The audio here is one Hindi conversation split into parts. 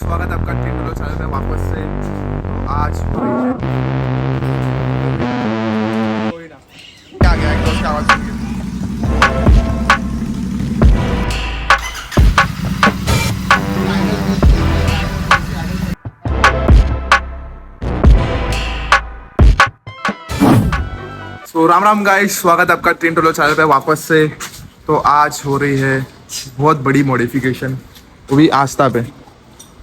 स्वागत है आपका टिंडलो चैनल में वापस से। तो आज कोई ना क्या गया एक दोस्त की आवाज़ सुन के। सो राम राम गाइस, स्वागत है आपका टिंडलो चैनल पे वापस से। तो आज हो रही है बहुत बड़ी मॉडिफिकेशन, वो भी आस्था पे।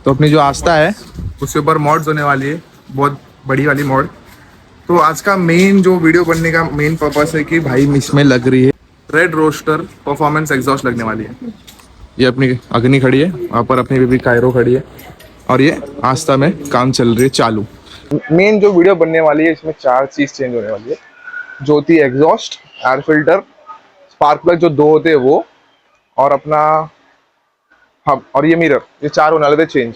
तो अपनी जो आस्था है उसके ऊपर मॉड्स होने वाली है, बहुत बड़ी वाली मॉड। तो आज का मेन जो वीडियो बनने का मेन पर्पस है कि भाई इसमें लग रही है रेड रोस्टर परफॉर्मेंस एग्जॉस्ट लगने वाली है। ये अपनी अग्नि खड़ी है, वहाँ पर अपनी बेबी कायरो खड़ी है और ये आस्था में काम चल रही है चालू। मेन जो वीडियो बनने वाली है इसमें 4 चीज चेंज होने वाली है। ज्योति exhaust, air filter, spark plug जो 2 होते हैं वो, और अपना हब और ये मिरर, ये 4 होने वाले थे चेंज।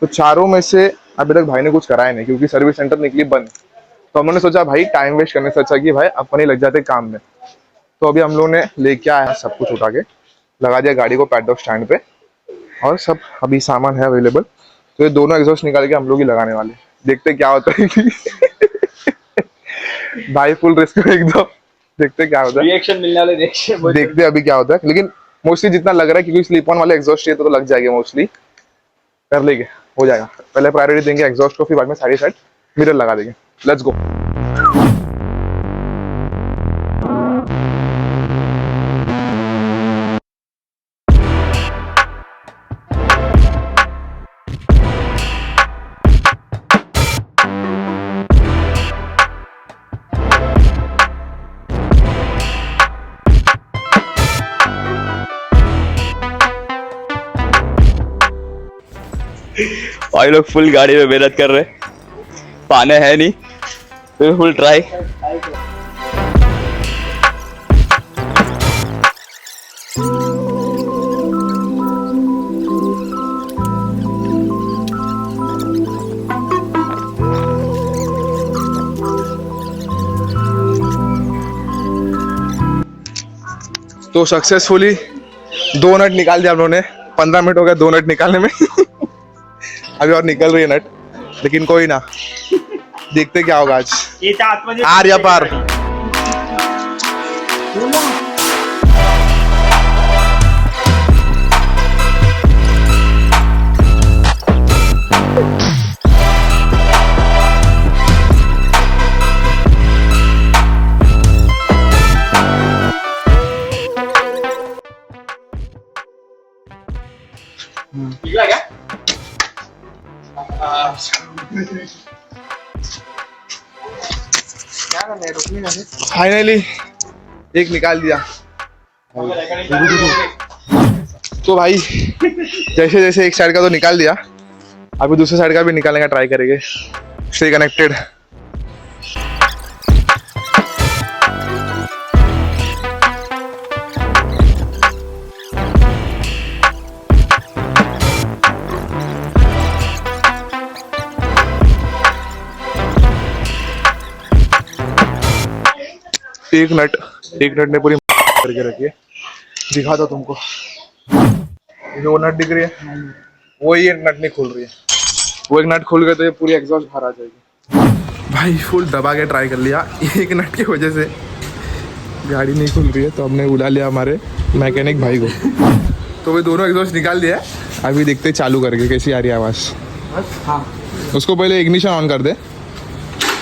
तो चारों में से अभी तक भाई ने कुछ कराया नहीं क्योंकि सर्विस सेंटर निकली बंद। तो हम लोगों ने सोचा भाई टाइम वेस्ट करने से अच्छा कि भाई अपन ही लग जाते काम में। तो अभी हम लोगों ने लेके आया सब कुछ उठा के लगा दिया गाड़ी को पैडॉक स्टैंड पे, और सब अभी सामान है अवेलेबल। तो ये दोनों एग्जॉस्ट निकाल के हम लोग ही लगाने वाले, देखते क्या होता है कि भाई फुल रिस्क में एकदम, देखते क्या होता है, रिएक्शन मिलने वाले देखते अभी क्या होता है। लेकिन मोस्टली जितना लग रहा है क्योंकि स्लिप ऑन वाले एग्जॉस्ट चाहिए तो लग जाएगा, मोस्टली कर लेंगे, हो जाएगा। पहले प्रायोरिटी देंगे एग्जॉस्ट को, फिर बाद में साइड साइड मिरर लगा देंगे। Let's go. भाई लोग फुल गाड़ी में मेहनत कर रहे, पाने है नहीं, फिर फुल ट्राई। तो सक्सेसफुली 2 नट निकाल दिया हम लोगों ने। 15 मिनट हो गया 2 नट निकालने में अभी और निकल रही है नट, लेकिन कोई ना, देखते क्या होगा आज। आर या पार। निकला क्या? फाइनली एक निकाल दिया। तो भाई जैसे जैसे एक साइड का तो निकाल दिया, अभी दूसरे साइड का भी निकालने का ट्राई करेंगे। Stay connected. एक नट ने पूरी करके रखी है, दिखा दो तुमको। जो नट दिख रही है वो ये नट नहीं खुल रही है, वो एक नट खुल गए तो ये पूरी एग्जॉस्ट बाहर आ जाएगी। भाई फुल दबा के ट्राई कर लिया, एक नट की वजह से गाड़ी नहीं खुल रही है। तो हमने बुला लिया हमारे मैकेनिक भाई को, तो वे दोनों एग्जॉस्ट निकाल दिया। अभी देखते चालू करके कैसी आ रही है आवाज़। हाँ, उसको पहले इग्निशन ऑन कर दे,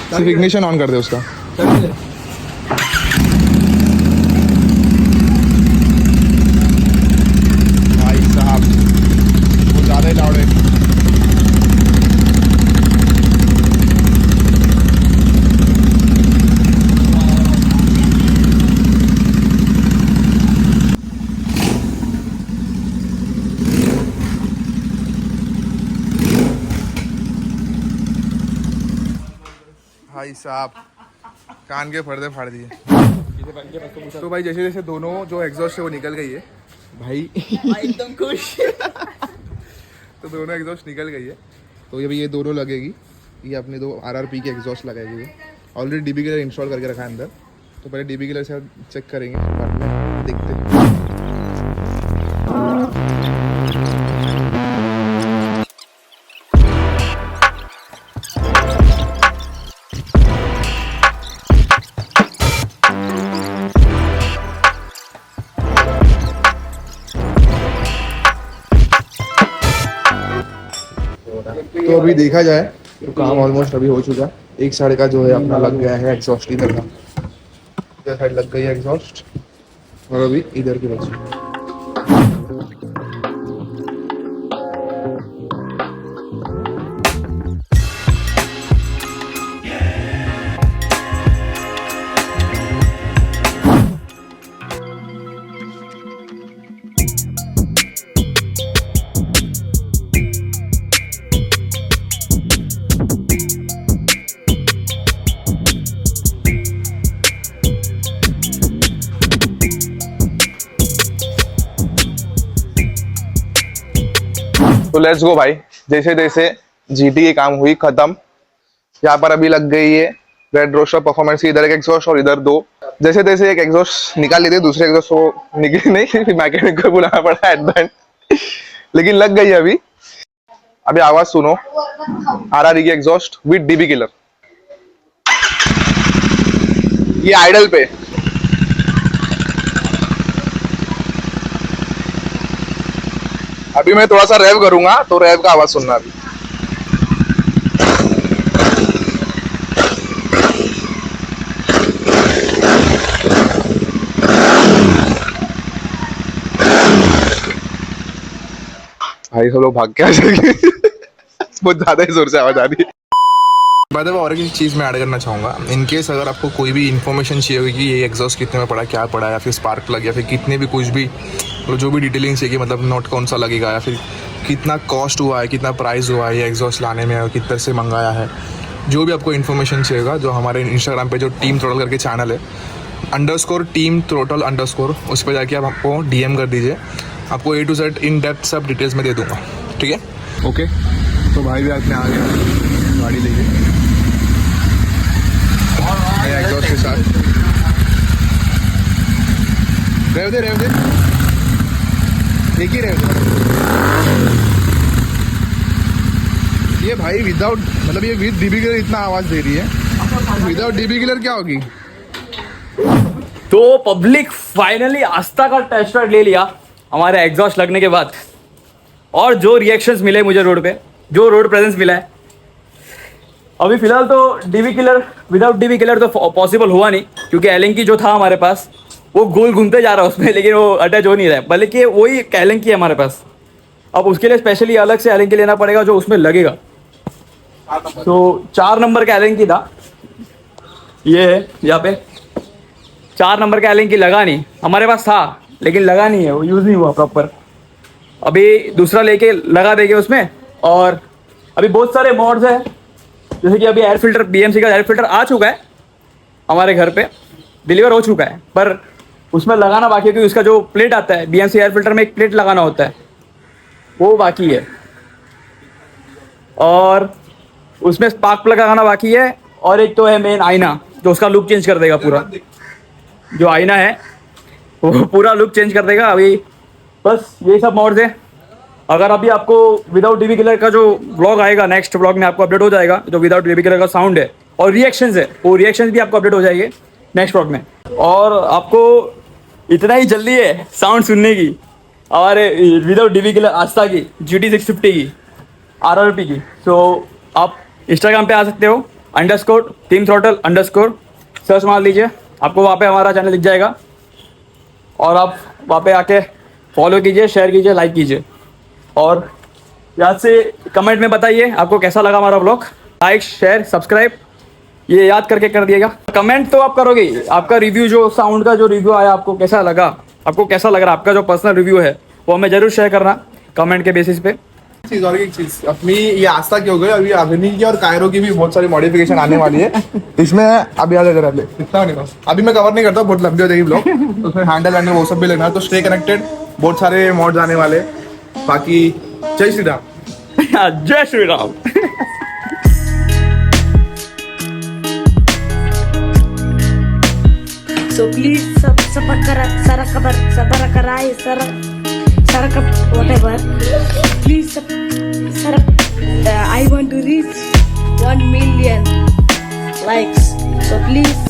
सिर्फ इग्निशन ऑन कर दे उसका। भाई साहब वो ज़्यादा ही लाउड है। भाई साहब कान के पर्दे फाड़ दिए। तो भाई जैसे जैसे दोनों जो एग्जॉस्ट है वो निकल गई है भाई एकदम खुश। तो दोनों एग्जॉस्ट निकल गई है। तो ये दोनों लगेगी, ये अपने 2 RRP के एग्जॉस्ट लगाएगी। ऑलरेडी डीबी किलर इंस्टॉल करके रखा है अंदर, तो पहले डीबी किलर से चेक करेंगे, बाद में देखते हैं। तो अभी देखा जाए तो काम ऑलमोस्ट अभी हो चुका है। एक साइड का जो है अपना लग गया है एग्जॉस्ट, इधर का इधर साइड लग गई है एग्जॉस्ट, और अभी इधर की बची है। तो लेट्स गो भाई, जैसे जैसे जीटी की काम हुई खत्म, यहाँ पर अभी लग गई है रेड रोस्टर परफॉर्मेंस की, इधर एक एग्जॉस्ट और इधर दो। जैसे तैसे एक एग्जॉस्ट निकाल लेते, दूसरे एग्जॉस्ट को निकली नहीं, फिर मैकेनिक को बुलाना पड़ा एट द एंड, लेकिन लग गई अभी। अभी आवाज सुनो, आरआर की एग्जॉस्ट विद डीबी किलर, ये आइडल पे। अभी मैं थोड़ा सा रैव करूंगा तो रैव का आवाज सुनना अभी। भाई सब लोग भाग के आ जाएंगे बहुत ज्यादा ही जोर से आवाज आ रही है। बाद में और एक चीज़ मैं ऐड करना चाहूँगा, इन केस अगर आपको कोई भी इन्फॉर्मेशन चाहिए होगी कि ये एग्जॉस्ट कितने में पड़ा, क्या पड़ा, या फिर स्पार्क प्लग, या फिर कितने भी कुछ भी जो भी डिटेलिंग चाहिए, मतलब नोट कौन सा लगेगा, या फिर कितना कॉस्ट हुआ है, कितना प्राइस हुआ है ये एग्जॉस्ट लाने में, और कितने से मंगाया है, जो भी आपको इन्फॉर्मेशन चाहिएगा, जो हमारे इंस्टाग्राम पे जो टीम थ्रोटल करके चैनल है, _team throttle_, उस पर जाके आप आपको DM कर दीजिए, आपको A to Z in depth सब डिटेल्स में दे दूँगा, ठीक है। ओके, तो भाई भी आपने आ गया गाड़ी लेके एग्जॉस्ट के साथ। रेव दे एक ही रेव दे। ये भाई विदाउट, मतलब ये विद डीबी किलर इतना आवाज दे रही है, विदाउट डीबी किलर क्या होगी। तो पब्लिक फाइनली आस्था का टेस्ट राइड ले लिया हमारे एग्जॉस्ट लगने के बाद, और जो रिएक्शंस मिले मुझे रोड पे, जो रोड प्रेजेंस मिला है, अभी फिलहाल तो dB killer, without dB killer तो पॉसिबल हुआ नहीं, क्योंकि एलेंकी जो था हमारे पास वो गोल घूमते जा रहा है उसमें, लेकिन वो अटैच हो नहीं रहा है, बल्कि वही एलेंकी है हमारे पास। अब उसके लिए स्पेशली अलग से एलेंकी लेना पड़ेगा जो उसमें लगेगा। तो 4 नंबर का एलेंकी था, ये है यहाँ पे 4 नंबर का एलेंकी लगा नहीं, हमारे पास था लेकिन लगा नहीं है, वो यूज़ नहीं हुआ प्रॉपर। अभी दूसरा लेके लगा देंगे उसमें। और अभी बहुत सारे मॉड्स हैं, जैसे कि अभी एयर फिल्टर, BMC का एयर फिल्टर आ चुका है हमारे घर पे, डिलीवर हो चुका है, पर उसमें लगाना बाकी है, क्योंकि उसका जो प्लेट आता है BMC एयर फिल्टर में, एक प्लेट लगाना होता है, वो बाकी है। और उसमें स्पार्क प्लग लगाना बाकी है, और एक तो है मेन आईना, जो उसका लुक चेंज कर देगा पूरा। जो आईना है वो पूरा लुक चेंज कर देगा। अभी बस यही सब मॉड्स है। अगर अभी आपको विदाउट डीबी किलर का जो व्लॉग आएगा, नेक्स्ट व्लॉग में आपको अपडेट हो जाएगा, जो विदाउट डीबी किलर का साउंड है और रिएक्शंस है, वो रिएक्शंस भी आपको अपडेट हो जाएंगे नेक्स्ट व्लॉग में। और आपको इतना ही जल्दी है साउंड सुनने की हमारे विदाउट डीबी किलर आस्था की GT 650 की RRP की, तो आप इंस्टाग्राम पे आ सकते हो, _team throttle_ सर्च मार लीजिए, आपको वहाँ पे हमारा चैनल दिख जाएगा, और आप वहाँ पे आके फॉलो कीजिए, शेयर कीजिए, लाइक कीजिए, और याद से कमेंट में बताइए आपको कैसा लगा हमारा व्लॉग। लाइक, शेयर, सब्सक्राइब ये याद करके कर दिएगा। कमेंट तो आप करोगे, आपका रिव्यू, जो साउंड का जो रिव्यू आया आपको कैसा लगा, आपको कैसा लग रहा, आपका जो पर्सनल रिव्यू है वो हमें जरूर शेयर करना कमेंट के बेसिस पे। चीज और एक चीज, अपनी ये आस्था की हो गई, अभी अभिनी की और कायरो की भी बहुत सारी मॉडिफिकेशन आने वाली है इसमें। अभी इतना नहीं बस, अभी मैं कवर नहीं करता, बहुत लंबी हो जाएगी ब्लॉग, तो उसमें हैंडल वो सब भी लेना है, तो स्टे कनेक्टेड, बहुत सारे मॉड्स आने वाले। बाकी जय श्री राम। जय Shri Ram. So please whatever. Please I want to reach 1 million likes. So please